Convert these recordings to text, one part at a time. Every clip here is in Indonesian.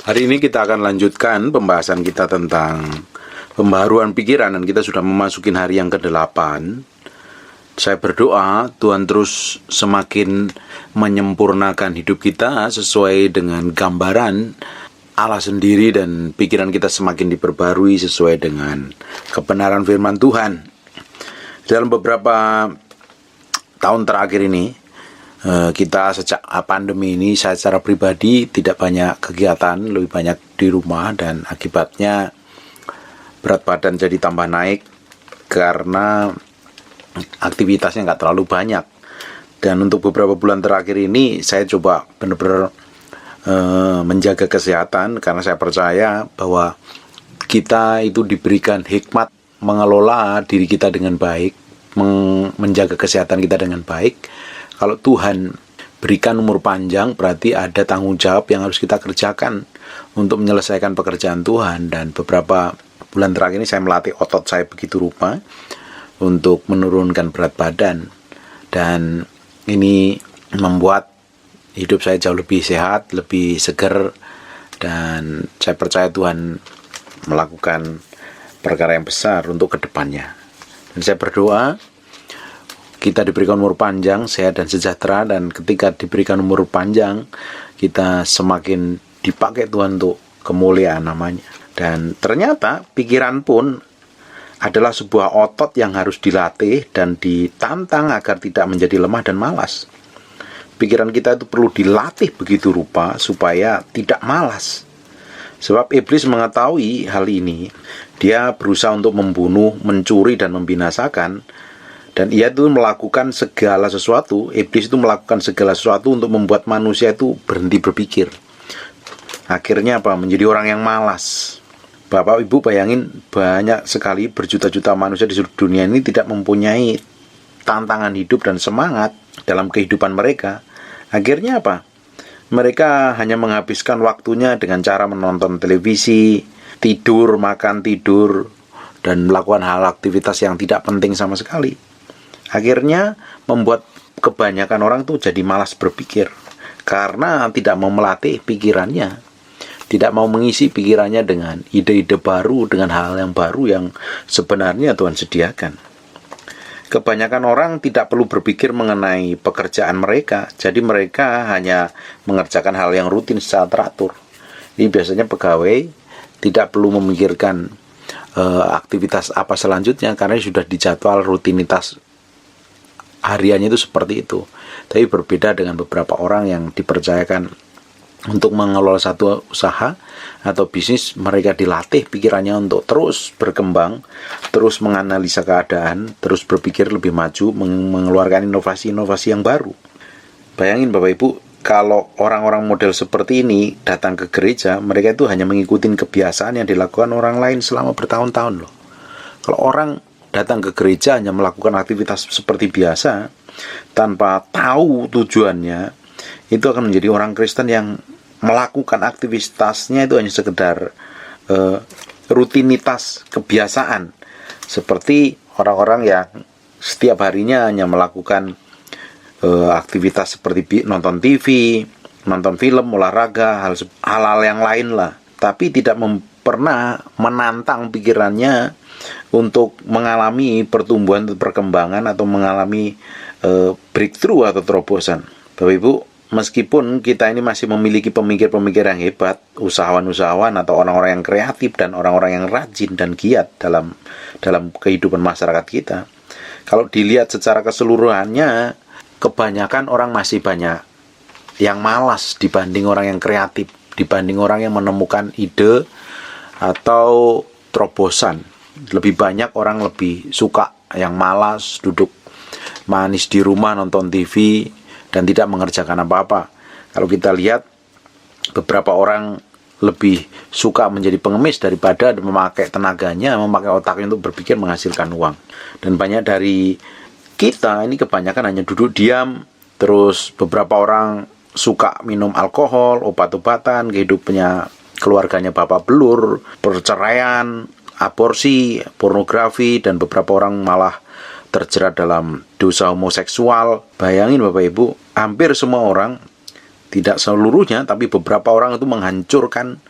Hari ini kita akan lanjutkan pembahasan kita tentang pembaharuan pikiran, dan kita sudah memasuki hari yang ke-8. Saya berdoa Tuhan terus semakin menyempurnakan hidup kita sesuai dengan gambaran Allah sendiri, dan pikiran kita semakin diperbarui sesuai dengan kebenaran firman Tuhan. Dalam beberapa tahun terakhir ini, kita sejak pandemi ini, saya secara pribadi tidak banyak kegiatan, lebih banyak di rumah, dan akibatnya berat badan jadi tambah naik karena aktivitasnya nggak terlalu banyak. Dan untuk beberapa bulan terakhir ini saya coba benar-benar menjaga kesehatan, karena saya percaya bahwa kita itu diberikan hikmat mengelola diri kita dengan baik, menjaga kesehatan kita dengan baik. Kalau Tuhan berikan umur panjang, berarti ada tanggung jawab yang harus kita kerjakan untuk menyelesaikan pekerjaan Tuhan. Dan beberapa bulan terakhir ini saya melatih otot saya begitu rupa untuk menurunkan berat badan. Dan ini membuat hidup saya jauh lebih sehat, lebih segar. Dan saya percaya Tuhan melakukan perkara yang besar untuk kedepannya. Dan saya berdoa kita diberikan umur panjang, sehat dan sejahtera, dan ketika diberikan umur panjang, kita semakin dipakai Tuhan untuk kemuliaan namanya. Dan ternyata pikiran pun adalah sebuah otot yang harus dilatih dan ditantang agar tidak menjadi lemah dan malas. Pikiran kita itu perlu dilatih begitu rupa supaya tidak malas. Sebab iblis mengetahui hal ini, dia berusaha untuk membunuh, mencuri dan membinasakan. Dan ia itu melakukan segala sesuatu, iblis itu melakukan segala sesuatu untuk membuat manusia itu berhenti berpikir. Akhirnya apa? Menjadi orang yang malas. Bapak Ibu bayangin, banyak sekali berjuta-juta manusia di seluruh dunia ini tidak mempunyai tantangan hidup dan semangat dalam kehidupan mereka. Akhirnya apa? Mereka hanya menghabiskan waktunya dengan cara menonton televisi, tidur, makan, tidur, dan melakukan hal aktivitas yang tidak penting sama sekali. Akhirnya membuat kebanyakan orang tuh jadi malas berpikir, karena tidak mau melatih pikirannya, tidak mau mengisi pikirannya dengan ide-ide baru, dengan hal yang baru yang sebenarnya Tuhan sediakan. Kebanyakan orang tidak perlu berpikir mengenai pekerjaan mereka, jadi mereka hanya mengerjakan hal yang rutin secara teratur. Ini biasanya pegawai tidak perlu memikirkan aktivitas apa selanjutnya, karena sudah dijadwal rutinitas hariannya itu seperti itu. Tapi berbeda dengan beberapa orang yang dipercayakan untuk mengelola satu usaha atau bisnis. Mereka dilatih pikirannya untuk terus berkembang, terus menganalisa keadaan, terus berpikir lebih maju, mengeluarkan inovasi-inovasi yang baru. Bayangin Bapak Ibu, kalau orang-orang model seperti ini datang ke gereja, mereka itu hanya mengikuti kebiasaan yang dilakukan orang lain selama bertahun-tahun loh. Kalau orang datang ke gereja hanya melakukan aktivitas seperti biasa tanpa tahu tujuannya, itu akan menjadi orang Kristen yang melakukan aktivitasnya itu hanya sekedar rutinitas kebiasaan, seperti orang-orang yang setiap harinya hanya melakukan aktivitas seperti nonton TV, nonton film, olahraga, hal-hal yang lain lah, tapi tidak pernah menantang pikirannya untuk mengalami pertumbuhan atau perkembangan, atau mengalami breakthrough atau terobosan. Bapak Ibu, meskipun kita ini masih memiliki pemikir-pemikir yang hebat, usahawan-usahawan atau orang-orang yang kreatif dan orang-orang yang rajin dan giat dalam kehidupan masyarakat kita, kalau dilihat secara keseluruhannya, kebanyakan orang masih banyak yang malas dibanding orang yang kreatif, dibanding orang yang menemukan ide atau terobosan. Lebih banyak orang lebih suka yang malas, duduk manis di rumah nonton TV dan tidak mengerjakan apa-apa. Kalau kita lihat, beberapa orang lebih suka menjadi pengemis daripada memakai tenaganya, memakai otaknya untuk berpikir menghasilkan uang. Dan banyak dari kita ini kebanyakan hanya duduk diam. Terus beberapa orang suka minum alkohol, obat-obatan, kehidupannya keluarganya bapak belur, perceraian, aborsi, pornografi, dan beberapa orang malah terjerat dalam dosa homoseksual. Bayangin Bapak Ibu, hampir semua orang Tidak seluruhnya, tapi beberapa orang itu menghancurkan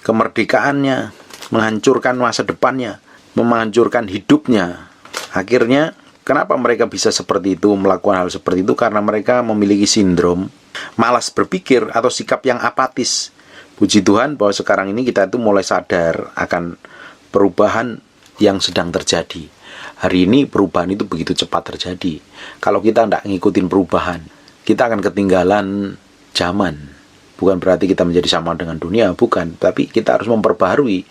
kemerdekaannya, menghancurkan masa depannya, menghancurkan hidupnya. Akhirnya, kenapa mereka bisa seperti itu, melakukan hal seperti itu? Karena mereka memiliki sindrom malas berpikir atau sikap yang apatis. Puji Tuhan bahwa sekarang ini kita itu mulai sadar akan perubahan yang sedang terjadi. Hari ini perubahan itu begitu cepat terjadi. Kalau kita tidak ngikutin perubahan, kita akan ketinggalan zaman. Bukan berarti kita menjadi sama dengan dunia, bukan. Tapi kita harus memperbaharui,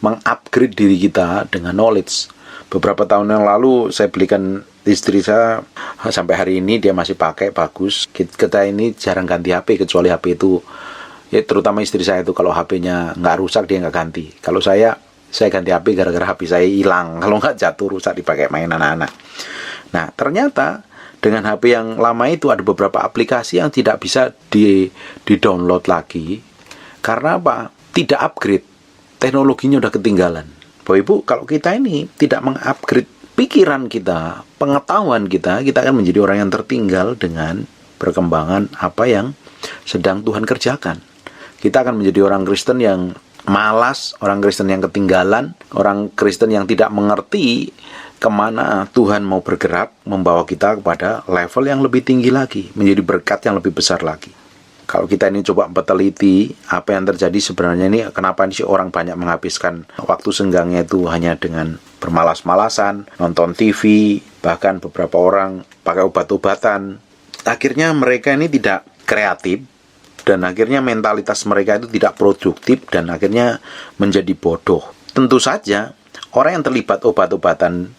mengupgrade diri kita dengan knowledge. Beberapa tahun yang lalu saya belikan istri saya, sampai hari ini dia masih pakai, bagus. Kita ini jarang ganti HP, kecuali HP itu, ya terutama istri saya itu kalau HP-nya nggak rusak dia nggak ganti. Kalau saya ganti HP gara-gara HP saya hilang. Kalau nggak jatuh rusak dipakai main anak-anak. Nah ternyata dengan HP yang lama itu ada beberapa aplikasi yang tidak bisa di-download lagi. Karena apa? Tidak upgrade. Teknologinya udah ketinggalan. Bapak Ibu, kalau kita ini tidak mengupgrade pikiran kita, pengetahuan kita akan menjadi orang yang tertinggal dengan perkembangan apa yang sedang Tuhan kerjakan. Kita akan menjadi orang Kristen yang malas, orang Kristen yang ketinggalan, orang Kristen yang tidak mengerti kemana Tuhan mau bergerak, membawa kita kepada level yang lebih tinggi lagi, menjadi berkat yang lebih besar lagi. Kalau kita ini coba teliti apa yang terjadi sebenarnya ini, kenapa sih orang banyak menghabiskan waktu senggangnya itu hanya dengan bermalas-malasan, nonton TV, bahkan beberapa orang pakai obat-obatan. Akhirnya mereka ini tidak kreatif, dan akhirnya mentalitas mereka itu tidak produktif, dan akhirnya menjadi bodoh. Tentu saja orang yang terlibat obat-obatan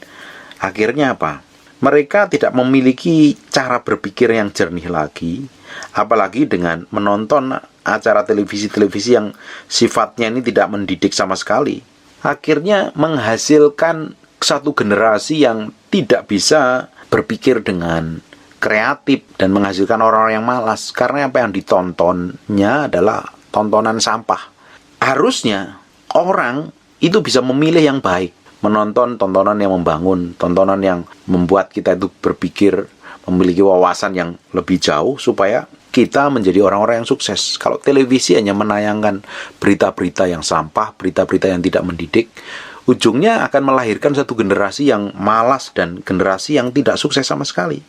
akhirnya apa? Mereka tidak memiliki cara berpikir yang jernih lagi, apalagi dengan menonton acara televisi-televisi yang sifatnya ini tidak mendidik sama sekali. Akhirnya menghasilkan satu generasi yang tidak bisa berpikir dengan kreatif dan menghasilkan orang-orang yang malas, karena apa yang ditontonnya adalah tontonan sampah. Harusnya orang itu bisa memilih yang baik, menonton tontonan yang membangun, tontonan yang membuat kita itu berpikir, memiliki wawasan yang lebih jauh supaya kita menjadi orang-orang yang sukses. Kalau televisi hanya menayangkan berita-berita yang sampah, berita-berita yang tidak mendidik, ujungnya akan melahirkan satu generasi yang malas dan generasi yang tidak sukses sama sekali.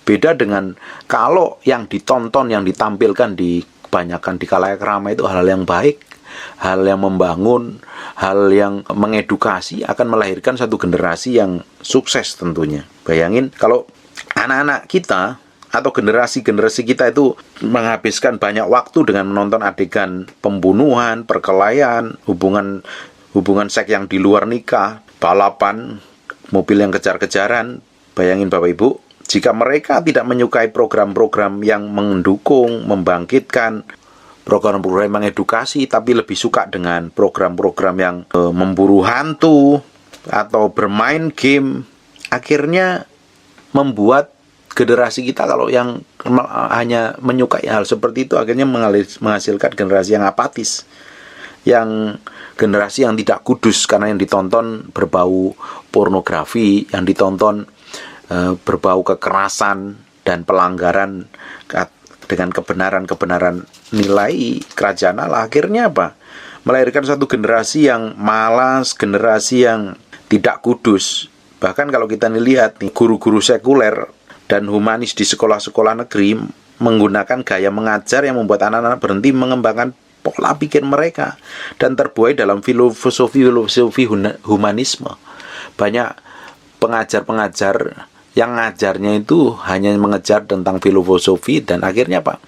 Beda dengan kalau yang ditonton, yang ditampilkan di kebanyakan di khalayak ramai itu hal yang baik, hal yang membangun, hal yang mengedukasi, akan melahirkan satu generasi yang sukses tentunya. Bayangin kalau anak-anak kita atau generasi-generasi kita itu menghabiskan banyak waktu dengan menonton adegan pembunuhan, perkelahian, hubungan seks yang di luar nikah, balapan, mobil yang kejar-kejaran. Bayangin Bapak Ibu, jika mereka tidak menyukai program-program yang mendukung, membangkitkan, program-program mengedukasi, tapi lebih suka dengan program-program yang memburu hantu atau bermain game, akhirnya membuat generasi kita, kalau yang hanya menyukai hal seperti itu, akhirnya menghasilkan generasi yang apatis, yang generasi yang tidak kudus, karena yang ditonton berbau pornografi, yang ditonton berbau kekerasan dan pelanggaran dengan kebenaran-kebenaran nilai kerajaan Allah. Akhirnya apa? Melahirkan satu generasi yang malas, generasi yang tidak kudus. Bahkan kalau kita lihat nih, guru-guru sekuler dan humanis di sekolah-sekolah negeri menggunakan gaya mengajar yang membuat anak-anak berhenti mengembangkan pola pikir mereka dan terbuai dalam filosofi humanisme. Banyak pengajar-pengajar yang ngajarnya itu hanya mengejar tentang filosofi, dan akhirnya apa?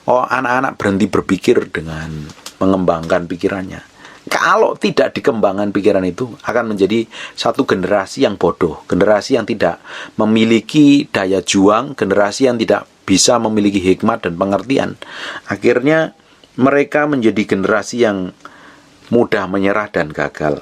Anak-anak berhenti berpikir dengan mengembangkan pikirannya. Kalau tidak dikembangkan pikiran itu, akan menjadi satu generasi yang bodoh, generasi yang tidak memiliki daya juang, generasi yang tidak bisa memiliki hikmat dan pengertian. Akhirnya mereka menjadi generasi yang mudah menyerah dan gagal.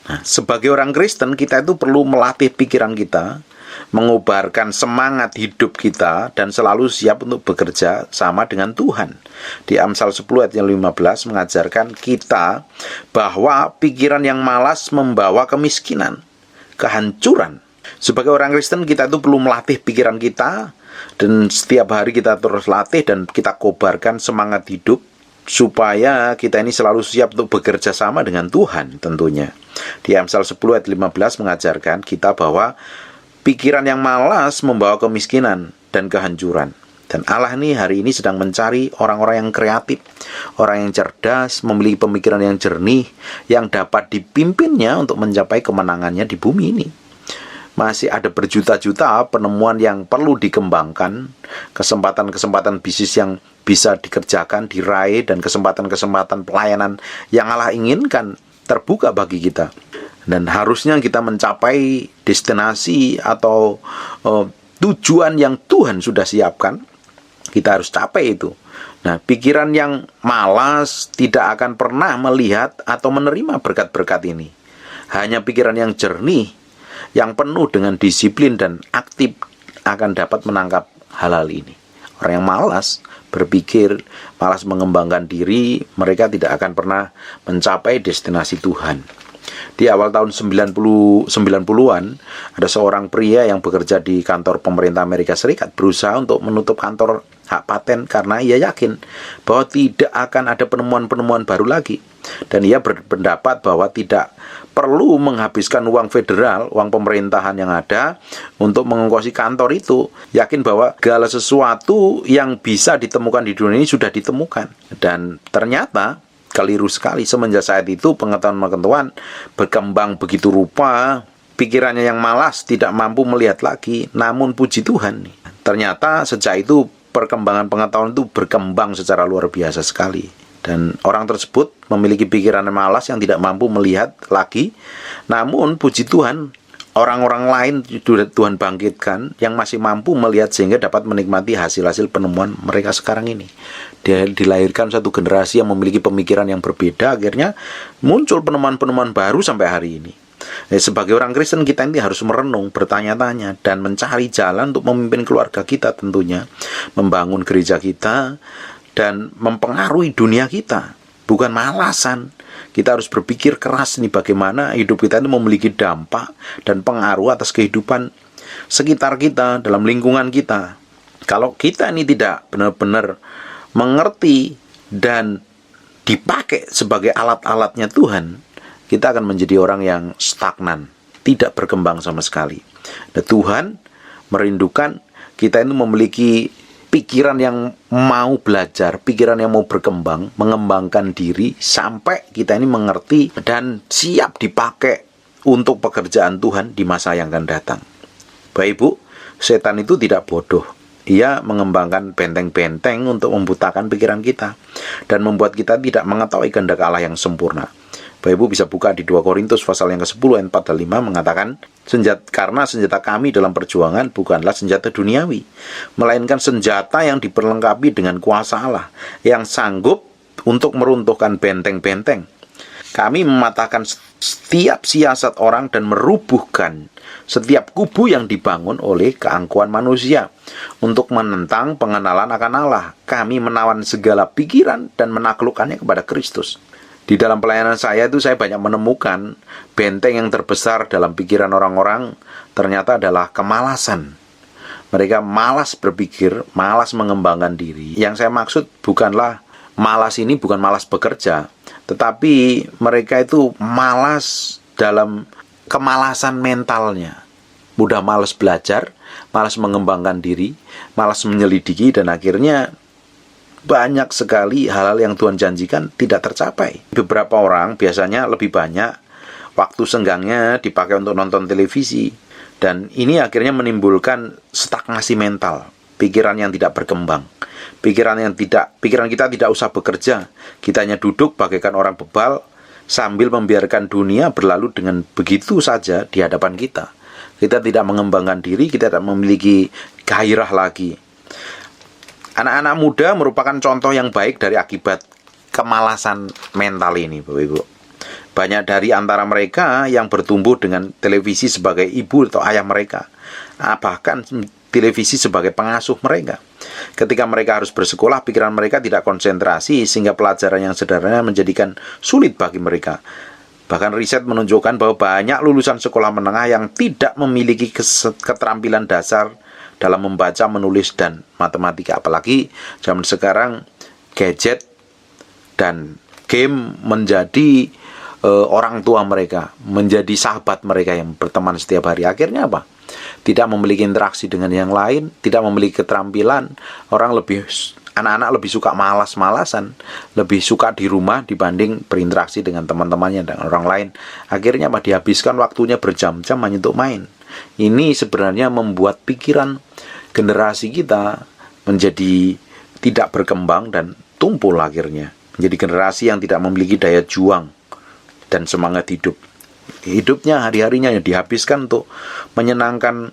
Nah, sebagai orang Kristen, kita itu perlu melatih pikiran kita, mengobarkan semangat hidup kita, dan selalu siap untuk bekerja sama dengan Tuhan. Di Amsal 10 ayat 15 mengajarkan kita bahwa pikiran yang malas membawa kemiskinan, kehancuran. Sebagai orang Kristen, kita itu perlu melatih pikiran kita Dan setiap hari kita terus latih dan kita kobarkan semangat hidup supaya kita ini selalu siap untuk bekerja sama dengan Tuhan tentunya. Di Amsal 10 ayat 15 mengajarkan kita bahwa pikiran yang malas membawa kemiskinan dan kehancuran. Dan Allah ini hari ini sedang mencari orang-orang yang kreatif, orang yang cerdas, memiliki pemikiran yang jernih, yang dapat dipimpinnya untuk mencapai kemenangannya di bumi ini. Masih ada berjuta-juta penemuan yang perlu dikembangkan, kesempatan-kesempatan bisnis yang bisa dikerjakan, diraih, dan kesempatan-kesempatan pelayanan yang Allah inginkan terbuka bagi kita. Dan harusnya kita mencapai destinasi atau tujuan yang Tuhan sudah siapkan. Kita harus capai itu. Nah, pikiran yang malas tidak akan pernah melihat atau menerima berkat-berkat ini. Hanya pikiran yang jernih, yang penuh dengan disiplin dan aktif akan dapat menangkap hal-hal ini. Orang yang malas berpikir, malas mengembangkan diri, mereka tidak akan pernah mencapai destinasi Tuhan. Di awal tahun 90-an, ada seorang pria yang bekerja di kantor pemerintah Amerika Serikat berusaha untuk menutup kantor hak paten karena ia yakin bahwa tidak akan ada penemuan-penemuan baru lagi. Dan ia berpendapat bahwa tidak perlu menghabiskan uang federal, uang pemerintahan yang ada untuk mengongkosi kantor itu. Yakin bahwa segala sesuatu yang bisa ditemukan di dunia ini sudah ditemukan. Dan ternyata keliru sekali. Semenjak saat itu pengetahuan-pengetahuan berkembang begitu rupa, pikirannya yang malas tidak mampu melihat lagi. Namun puji Tuhan, ternyata sejak itu perkembangan pengetahuan itu berkembang secara luar biasa sekali. Dan orang tersebut memiliki pikiran yang malas yang tidak mampu melihat lagi. Namun puji Tuhan, orang-orang lain Tuhan bangkitkan yang masih mampu melihat sehingga dapat menikmati hasil-hasil penemuan mereka sekarang ini. Dia dilahirkan satu generasi yang memiliki pemikiran yang berbeda, akhirnya muncul penemuan-penemuan baru sampai hari ini. Sebagai orang Kristen kita ini harus merenung, bertanya-tanya, dan mencari jalan untuk memimpin keluarga kita tentunya, membangun gereja kita, dan mempengaruhi dunia kita. Bukan malasan. Kita harus berpikir keras nih bagaimana hidup kita itu memiliki dampak dan pengaruh atas kehidupan sekitar kita, dalam lingkungan kita. Kalau kita ini tidak benar-benar mengerti dan dipakai sebagai alat-alatnya Tuhan, kita akan menjadi orang yang stagnan, tidak berkembang sama sekali. Dan Tuhan merindukan kita itu memiliki pikiran yang mau belajar, pikiran yang mau berkembang, mengembangkan diri, sampai kita ini mengerti dan siap dipakai untuk pekerjaan Tuhan di masa yang akan datang. Bapak Ibu, setan itu tidak bodoh. Ia mengembangkan benteng-benteng untuk membutakan pikiran kita dan membuat kita tidak mengetahui kehendak Allah yang sempurna. Bapak Ibu bisa buka di 2 Korintus pasal yang ke-10 ayat 4 dan 5 mengatakan, karena senjata kami dalam perjuangan bukanlah senjata duniawi, melainkan senjata yang diperlengkapi dengan kuasa Allah, yang sanggup untuk meruntuhkan benteng-benteng. Kami mematahkan setiap siasat orang dan merubuhkan setiap kubu yang dibangun oleh keangkuhan manusia untuk menentang pengenalan akan Allah. Kami menawan segala pikiran dan menaklukkannya kepada Kristus. Di dalam pelayanan saya itu saya banyak menemukan benteng yang terbesar dalam pikiran orang-orang ternyata adalah kemalasan. Mereka malas berpikir, malas mengembangkan diri. Yang saya maksud bukanlah malas ini bukan malas bekerja, tetapi mereka itu malas dalam kemalasan mentalnya. Mudah malas belajar, malas mengembangkan diri, malas menyelidiki, dan akhirnya banyak sekali hal-hal yang Tuhan janjikan tidak tercapai. Beberapa orang biasanya lebih banyak waktu senggangnya dipakai untuk nonton televisi, dan ini akhirnya menimbulkan stagnasi mental, pikiran yang tidak berkembang, pikiran kita tidak usah bekerja, kita hanya duduk bagaikan orang bebal sambil membiarkan dunia berlalu dengan begitu saja di hadapan kita. Kita tidak mengembangkan diri, kita tidak memiliki gairah lagi. Anak-anak muda merupakan contoh yang baik dari akibat kemalasan mental ini, Bapak Ibu. Banyak dari antara mereka yang bertumbuh dengan televisi sebagai ibu atau ayah mereka, bahkan televisi sebagai pengasuh mereka. Ketika mereka harus bersekolah, pikiran mereka tidak konsentrasi sehingga pelajaran yang sederhana menjadikan sulit bagi mereka. Bahkan riset menunjukkan bahwa banyak lulusan sekolah menengah yang tidak memiliki keterampilan dasar dalam membaca, menulis, dan matematika. Apalagi zaman sekarang gadget dan game menjadi orang tua mereka, menjadi sahabat mereka yang berteman setiap hari. Akhirnya apa? Tidak memiliki interaksi dengan yang lain, tidak memiliki keterampilan. Anak-anak lebih suka malas-malasan, lebih suka di rumah dibanding berinteraksi dengan teman-temannya dan orang lain. Akhirnya apa? Dihabiskan waktunya berjam-jam hanya untuk main. Ini sebenarnya membuat pikiran generasi kita menjadi tidak berkembang dan tumpul akhirnya. Menjadi generasi yang tidak memiliki daya juang dan semangat hidup. Hidupnya hari-harinya yang dihabiskan untuk menyenangkan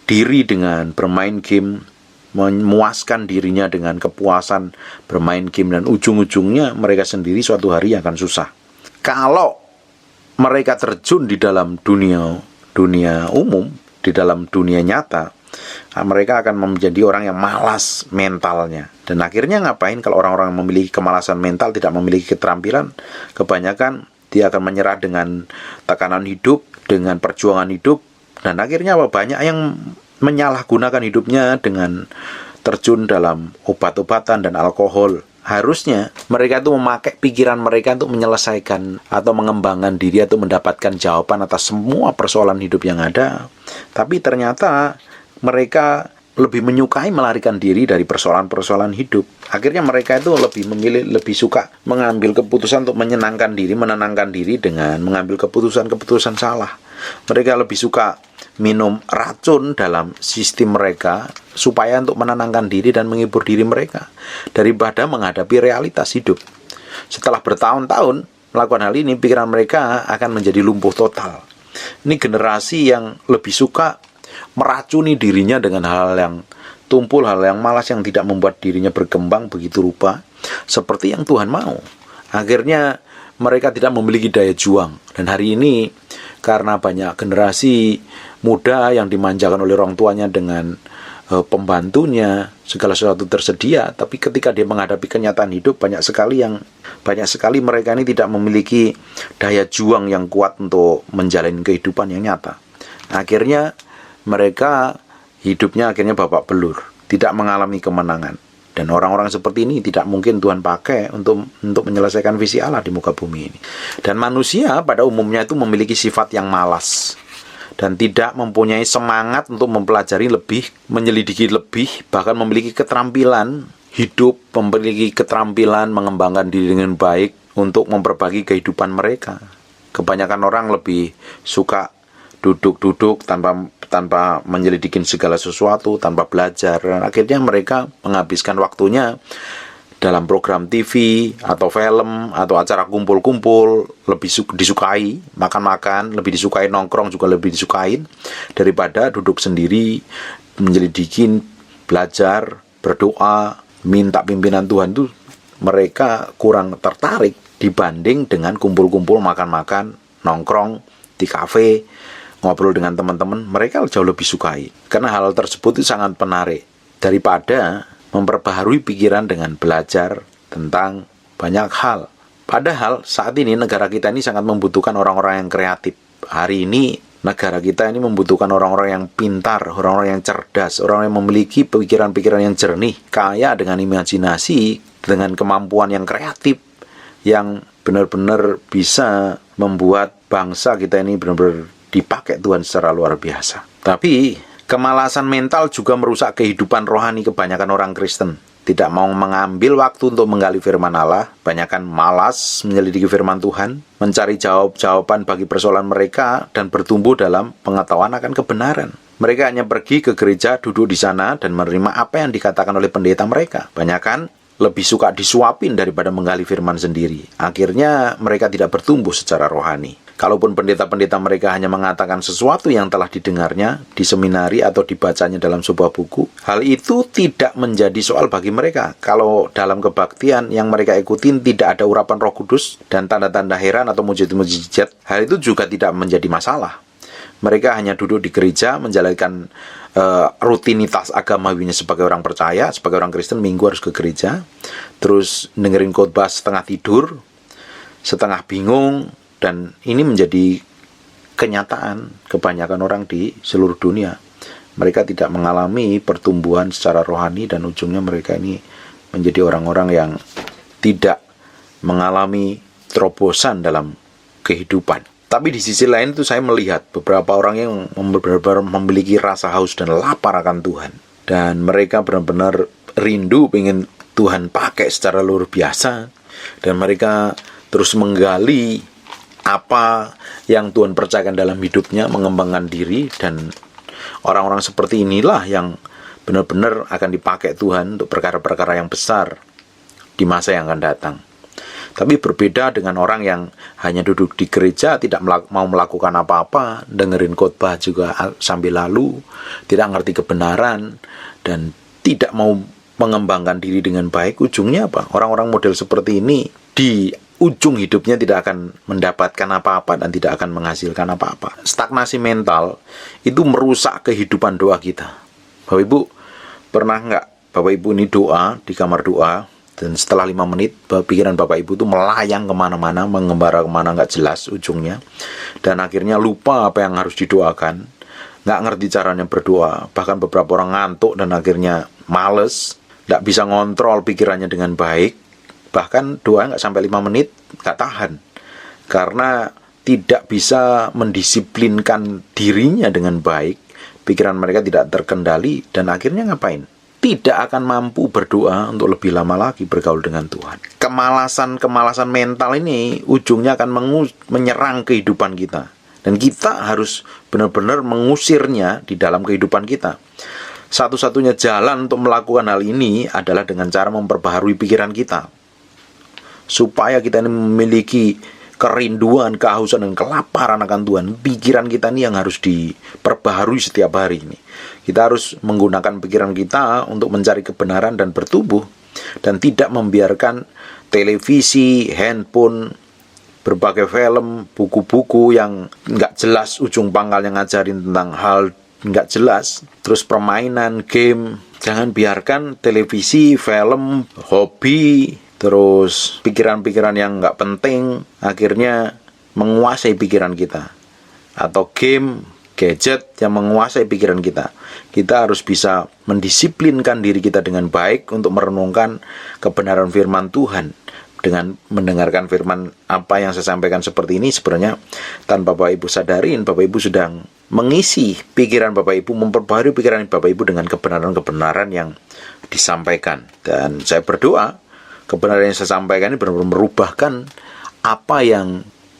diri dengan bermain game, memuaskan dirinya dengan kepuasan bermain game, dan ujung-ujungnya mereka sendiri suatu hari akan susah. Kalau mereka terjun di dalam dunia umum, di dalam dunia nyata, mereka akan menjadi orang yang malas mentalnya. Dan akhirnya ngapain kalau orang-orang yang memiliki kemalasan mental, tidak memiliki keterampilan, kebanyakan dia akan menyerah dengan tekanan hidup, dengan perjuangan hidup, dan akhirnya banyak yang menyalahgunakan hidupnya dengan terjun dalam obat-obatan dan alkohol. Harusnya mereka itu memakai pikiran mereka untuk menyelesaikan atau mengembangkan diri atau mendapatkan jawaban atas semua persoalan hidup yang ada. Tapi ternyata mereka lebih menyukai melarikan diri dari persoalan-persoalan hidup. Akhirnya mereka itu lebih suka mengambil keputusan untuk menenangkan diri dengan mengambil keputusan salah. Mereka lebih suka minum racun dalam sistem mereka supaya untuk menenangkan diri dan menghibur diri mereka daripada menghadapi realitas hidup. Setelah bertahun-tahun melakukan hal ini, pikiran mereka akan menjadi lumpuh total. Ini generasi yang lebih suka meracuni dirinya dengan hal yang tumpul, hal yang malas yang tidak membuat dirinya berkembang begitu rupa seperti yang Tuhan mau. Akhirnya mereka tidak memiliki daya juang. Dan hari ini karena banyak generasi muda yang dimanjakan oleh orang tuanya dengan pembantunya, segala sesuatu tersedia, tapi ketika dia menghadapi kenyataan hidup, banyak sekali mereka ini tidak memiliki daya juang yang kuat untuk menjalani kehidupan yang nyata. Akhirnya mereka hidupnya babak belur, tidak mengalami kemenangan. Dan orang-orang seperti ini tidak mungkin Tuhan pakai untuk menyelesaikan visi Allah di muka bumi ini. Dan manusia pada umumnya itu memiliki sifat yang malas dan tidak mempunyai semangat untuk mempelajari lebih, menyelidiki lebih, bahkan memiliki keterampilan hidup, memiliki keterampilan mengembangkan diri dengan baik untuk memperbaiki kehidupan mereka. Kebanyakan orang lebih suka duduk-duduk tanpa menyelidiki segala sesuatu, tanpa belajar, dan akhirnya mereka menghabiskan waktunya dalam program TV atau film atau acara kumpul-kumpul, lebih disukai, makan-makan, lebih disukai, nongkrong juga lebih disukai daripada duduk sendiri, menyelidiki, belajar, berdoa, minta pimpinan Tuhan. Itu mereka kurang tertarik dibanding dengan kumpul-kumpul, makan-makan, nongkrong di kafe, ngobrol dengan teman-teman. Mereka jauh lebih sukai karena hal tersebut itu sangat menarik daripada memperbaharui pikiran dengan belajar tentang banyak hal. Padahal saat ini negara kita ini sangat membutuhkan orang-orang yang kreatif. Hari ini negara kita ini membutuhkan orang-orang yang pintar, orang-orang yang cerdas, orang yang memiliki pikiran-pikiran yang jernih, kaya dengan imajinasi, dengan kemampuan yang kreatif, yang benar-benar bisa membuat bangsa kita ini benar-benar dipakai Tuhan secara luar biasa. Tapi kemalasan mental juga merusak kehidupan rohani kebanyakan orang Kristen. Tidak mau mengambil waktu untuk menggali firman Allah, banyakkan malas menyelidiki firman Tuhan, mencari jawaban bagi persoalan mereka, dan bertumbuh dalam pengetahuan akan kebenaran. Mereka hanya pergi ke gereja, duduk di sana, dan menerima apa yang dikatakan oleh pendeta mereka. Banyakkan lebih suka disuapin daripada menggali firman sendiri. Akhirnya mereka tidak bertumbuh secara rohani. Kalaupun pendeta-pendeta mereka hanya mengatakan sesuatu yang telah didengarnya, diseminari atau dibacanya dalam sebuah buku, hal itu tidak menjadi soal bagi mereka. Kalau dalam kebaktian yang mereka ikutin tidak ada urapan Roh Kudus dan tanda-tanda heran atau mujizat, hal itu juga tidak menjadi masalah. Mereka hanya duduk di gereja, menjalankan rutinitas agamawinya sebagai orang percaya, sebagai orang Kristen, minggu harus ke gereja, terus dengerin khotbah setengah tidur, setengah bingung. Dan ini menjadi kenyataan kebanyakan orang di seluruh dunia. mereka tidak mengalami pertumbuhan secara rohani, dan ujungnya mereka ini menjadi orang-orang yang tidak mengalami terobosan dalam kehidupan. Tapi di sisi lain itu saya melihat beberapa orang yang benar-benar memiliki rasa haus dan lapar akan Tuhan, dan mereka benar-benar rindu pengen Tuhan pakai secara luar biasa, dan mereka terus menggali apa yang Tuhan percayakan dalam hidupnya, mengembangkan diri, dan orang-orang seperti inilah yang benar-benar akan dipakai Tuhan untuk perkara-perkara yang besar di masa yang akan datang. Tapi berbeda dengan orang yang hanya duduk di gereja, tidak mau melakukan apa-apa, dengerin khotbah juga sambil lalu, tidak ngerti kebenaran, dan tidak mau mengembangkan diri dengan baik. Ujungnya apa? Orang-orang model seperti ini di ujung hidupnya tidak akan mendapatkan apa-apa dan tidak akan menghasilkan apa-apa. Stagnasi mental itu merusak kehidupan doa kita. Bapak Ibu, pernah nggak Bapak Ibu ini doa di kamar doa, dan setelah 5 menit pikiran Bapak Ibu itu melayang kemana-mana, mengembara kemana nggak jelas ujungnya, dan akhirnya lupa apa yang harus didoakan, nggak ngerti caranya berdoa, bahkan beberapa orang ngantuk dan akhirnya males, nggak bisa ngontrol pikirannya dengan baik, bahkan doa nggak sampai 5 menit nggak tahan, karena tidak bisa mendisiplinkan dirinya dengan baik, pikiran mereka tidak terkendali, dan akhirnya ngapain? Tidak akan mampu berdoa untuk lebih lama lagi bergaul dengan Tuhan. Kemalasan mental ini ujungnya akan menyerang kehidupan kita, dan kita harus benar-benar mengusirnya di dalam kehidupan kita. Satu-satunya jalan untuk melakukan hal ini adalah dengan cara memperbaharui pikiran kita, supaya kita ini memiliki kerinduan, kehausan, dan kelaparan akan Tuhan. Pikiran kita ini yang harus diperbaharui setiap hari ini. Kita harus menggunakan pikiran kita untuk mencari kebenaran dan bertumbuh, dan tidak membiarkan televisi, handphone, berbagai film, buku-buku yang nggak jelas ujung pangkalnya ngajarin tentang hal nggak jelas, terus permainan, game. Jangan biarkan televisi, film, hobi, terus pikiran-pikiran yang nggak penting akhirnya menguasai pikiran kita, atau game, gadget yang menguasai pikiran kita. Kita harus bisa mendisiplinkan diri kita dengan baik untuk merenungkan kebenaran firman Tuhan. Dengan mendengarkan firman apa yang saya sampaikan seperti ini, sebenarnya tanpa Bapak Ibu sadarin, Bapak Ibu sedang mengisi pikiran Bapak Ibu, memperbaharui pikiran Bapak Ibu dengan kebenaran-kebenaran yang disampaikan. Dan saya berdoa kebenaran yang saya sampaikan ini benar-benar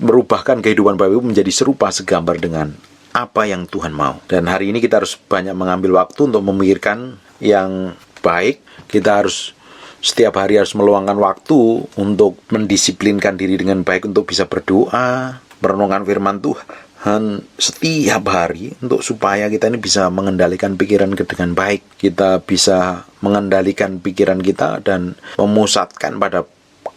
merubahkan kehidupan Bapak Ibu menjadi serupa segambar dengan apa yang Tuhan mau. Dan hari ini kita harus banyak mengambil waktu untuk memikirkan yang baik. Kita harus setiap hari harus meluangkan waktu untuk mendisiplinkan diri dengan baik, untuk bisa berdoa, merenungkan firman Tuhan setiap hari, untuk supaya kita ini bisa mengendalikan pikiran kita dengan baik. Kita bisa mengendalikan pikiran kita dan memusatkan pada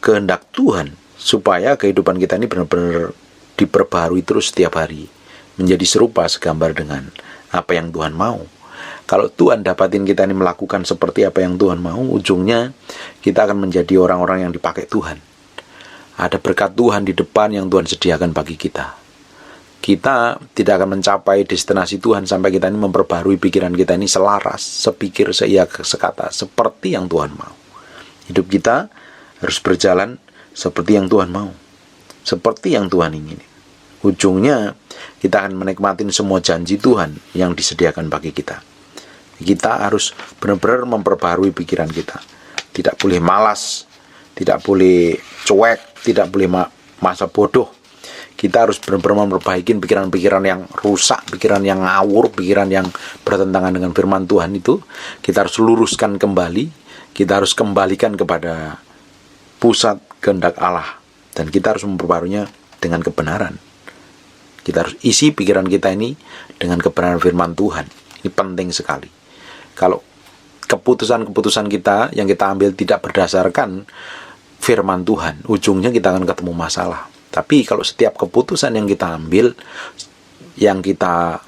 kehendak Tuhan, supaya kehidupan kita ini benar-benar diperbaharui terus setiap hari, menjadi serupa segambar dengan apa yang Tuhan mau. Kalau Tuhan dapatin kita ini melakukan seperti apa yang Tuhan mau, ujungnya kita akan menjadi orang-orang yang dipakai Tuhan. Ada berkat Tuhan di depan yang Tuhan sediakan bagi kita. Kita tidak akan mencapai destinasi Tuhan sampai kita ini memperbarui pikiran kita ini selaras, sepikir, seia, sekata, seperti yang Tuhan mau. Hidup kita harus berjalan seperti yang Tuhan mau, seperti yang Tuhan ingin. Ujungnya kita akan menikmati semua janji Tuhan yang disediakan bagi kita. Kita harus benar-benar memperbarui pikiran kita. Tidak boleh malas, tidak boleh cuek, tidak boleh masa bodoh. Kita harus benar-benar memperbaiki pikiran-pikiran yang rusak, pikiran yang ngawur, pikiran yang bertentangan dengan firman Tuhan itu. Kita harus luruskan kembali. Kita harus kembalikan kepada pusat kehendak Allah. Dan kita harus memperbaruinya dengan kebenaran. Kita harus isi pikiran kita ini dengan kebenaran firman Tuhan. Ini penting sekali. Kalau keputusan-keputusan kita yang kita ambil tidak berdasarkan firman Tuhan, ujungnya kita akan ketemu masalah. Tapi kalau setiap keputusan yang kita ambil, yang kita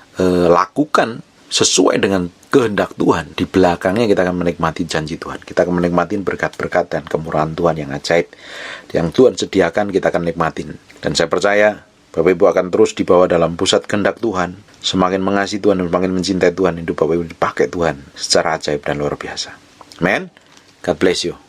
lakukan sesuai dengan kehendak Tuhan, di belakangnya kita akan menikmati janji Tuhan. Kita akan menikmati berkat-berkat dan kemurahan Tuhan yang ajaib, yang Tuhan sediakan, kita akan nikmatin. Dan saya percaya Bapak Ibu akan terus dibawa dalam pusat kehendak Tuhan. Semakin mengasihi Tuhan dan semakin mencintai Tuhan, hidup Bapak Ibu dipakai Tuhan secara ajaib dan luar biasa. Amen. God bless you.